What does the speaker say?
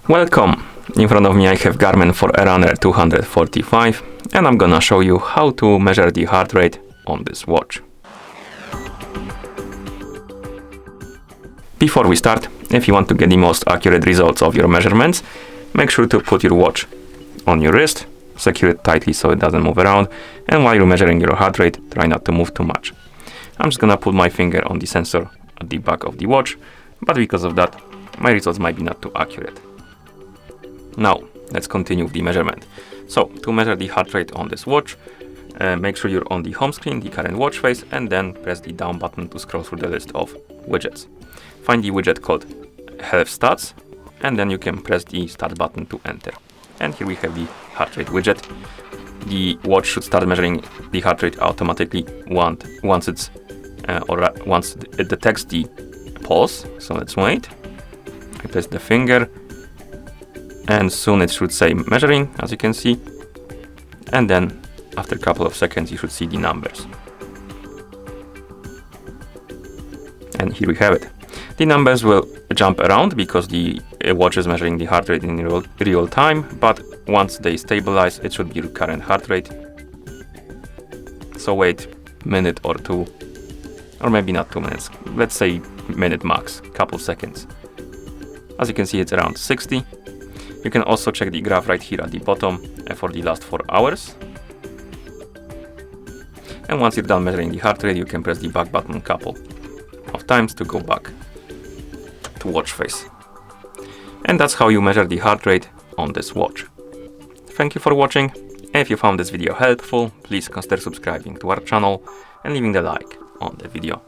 Welcome! In front of me I have Garmin Forerunner 245 and I'm gonna show you how to measure the heart rate on this watch. Before we start, if you want to get the most accurate results of your measurements, make sure to put your watch on your wrist, secure it tightly so it doesn't move around, and while you're measuring your heart rate, try not to move too much. I'm just gonna put my finger on the sensor at the back of the watch, but because of that, my results might be not too accurate. Now, let's continue with the measurement. So, to measure the heart rate on this watch, make sure you're on the home screen, the current watch face, and then press the down button to scroll through the list of widgets. Find the widget called Health Stats, and then you can press the Start button to enter. And here we have the heart rate widget. The watch should start measuring the heart rate automatically once it detects the pulse. So let's wait. I press the finger, and soon it should say measuring, as you can see. And then after a couple of seconds, you should see the numbers. And here we have it. The numbers will jump around because the watch is measuring the heart rate in real time, but once they stabilize, it should be your current heart rate. So wait a minute or two, or maybe not 2 minutes, let's say minute max, couple seconds. As you can see, it's around 60. You can also check the graph right here at the bottom for the last 4 hours. And once you're done measuring the heart rate, you can press the back button a couple of times to go back to watch face. And that's how you measure the heart rate on this watch. Thank you for watching. If you found this video helpful, please consider subscribing to our channel and leaving a like on the video.